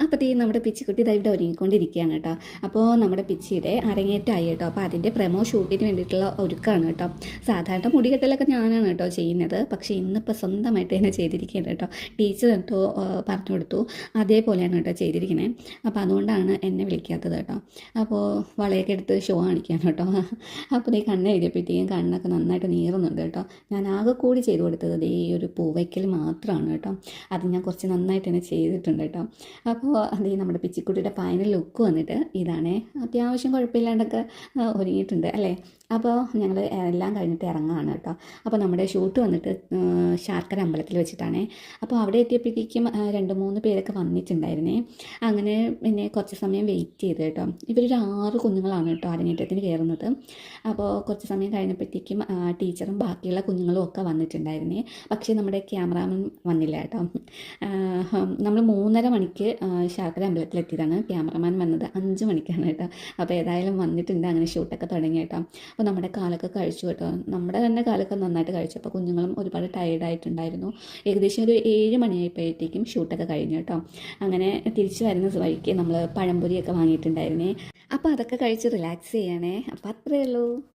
അപ്പോൾ നമ്മുടെ പിച്ചിക്കുട്ടി ഇതാ ഇവിടെ ഒരുങ്ങിക്കൊണ്ടിരിക്കുകയാണ് കേട്ടോ. അപ്പോൾ നമ്മുടെ പിച്ചിയുടെ അരങ്ങേറ്റമായി കേട്ടോ. അപ്പോൾ അതിൻ്റെ പ്രമോ ഷൂട്ടിന് വേണ്ടിയിട്ടുള്ള ഒരുക്കമാണ് കേട്ടോ. സാധാരണ മുടികെട്ടലൊക്കെ ഞാനാണ് കേട്ടോ ചെയ്യുന്നത്. പക്ഷേ ഇന്നിപ്പോൾ സ്വന്തമായിട്ട് തന്നെ ചെയ്തിരിക്കുന്നത് കേട്ടോ. ടീച്ചർ കേട്ടോ പറഞ്ഞു കൊടുത്തു, അതേപോലെയാണ് കേട്ടോ ചെയ്തിരിക്കുന്നത്. അപ്പോൾ അതുകൊണ്ടാണ് എന്നെ വിളിക്കാത്തത് കേട്ടോ. അപ്പോൾ വളയൊക്കെ എടുത്ത് ഷോ കാണിക്കാൻ കേട്ടോ. അപ്പോൾ ഈ കണ്ണ് എഴുതിയപ്പോഴത്തേക്കും കണ്ണൊക്കെ നന്നായിട്ട് നീറുന്നുണ്ട് കേട്ടോ. ഞാൻ ആകെ കൂടി ചെയ്ത് കൊടുത്തത് ഈ ഒരു പൂവയ്ക്കൽ മാത്രമാണ് കേട്ടോ. അത് ഞാൻ കുറച്ച് നന്നായിട്ട് തന്നെ ചെയ്തിട്ടുണ്ട് കേട്ടോ. അപ്പോൾ അതേ നമ്മുടെ പിച്ചിക്കുട്ടിയുടെ ഫൈനൽ ലുക്ക് വന്നിട്ട് ഇതാണ്. അത്യാവശ്യം കുഴപ്പമില്ലാണ്ടൊക്കെ ഒരുങ്ങിയിട്ടുണ്ട് അല്ലേ. അപ്പോൾ ഞങ്ങൾ എല്ലാം കഴിഞ്ഞിട്ട് ഇറങ്ങുകയാണ് കേട്ടോ. അപ്പോൾ നമ്മുടെ ഷൂട്ട് വന്നിട്ട് ശാർക്കര അമ്പലത്തിൽ വെച്ചിട്ടാണ്. അപ്പോൾ അവിടെ എത്തിയപ്പോഴത്തേക്കും 2-3 പേരൊക്കെ വന്നിട്ടുണ്ടായിരുന്നേ. അങ്ങനെ പിന്നെ കുറച്ച് സമയം വെയിറ്റ് ചെയ്ത് കേട്ടോ. ഇവരൊരു 6 കുഞ്ഞുങ്ങളാണ് കേട്ടോ അരങ്ങേറ്റത്തിന് കയറുന്നത്. അപ്പോൾ കുറച്ച് സമയം കഴിഞ്ഞപ്പോഴത്തേക്കും ടീച്ചറും ബാക്കിയുള്ള കുഞ്ഞുങ്ങളും ഒക്കെ വന്നിട്ടുണ്ടായിരുന്നേ. പക്ഷേ നമ്മുടെ ക്യാമറാമാൻ വന്നില്ല കേട്ടോ. നമ്മൾ 3:30 മണിക്ക് ശാർക്കര അമ്പലത്തിലെത്തിയതാണ്. ക്യാമറമാൻ വന്നത് 5 മണിക്കാണ് കേട്ടോ. അപ്പോൾ ഏതായാലും വന്നിട്ടുണ്ട്. അങ്ങനെ ഷൂട്ടൊക്കെ തുടങ്ങി കേട്ടോ. അപ്പോൾ നമ്മുടെ കാലൊക്കെ കഴിച്ചു കേട്ടോ. നമ്മുടെ തന്നെ കാലൊക്കെ നന്നായിട്ട് കഴിച്ചു. അപ്പോൾ കുഞ്ഞുങ്ങളും ഒരുപാട് ടയേർഡായിട്ടുണ്ടായിരുന്നു. ഏകദേശം ഒരു 7 മണിയായപ്പോഴത്തേക്കും ഷൂട്ടൊക്കെ കഴിഞ്ഞു കേട്ടോ. അങ്ങനെ തിരിച്ചു വരുന്ന വഴിക്ക് നമ്മൾ പഴംപൊരിയൊക്കെ വാങ്ങിയിട്ടുണ്ടായിരുന്നേ. അപ്പോൾ അതൊക്കെ കഴിച്ച് റിലാക്സ് ചെയ്യണേ. അപ്പോൾ അത്രയേ ഉള്ളൂ.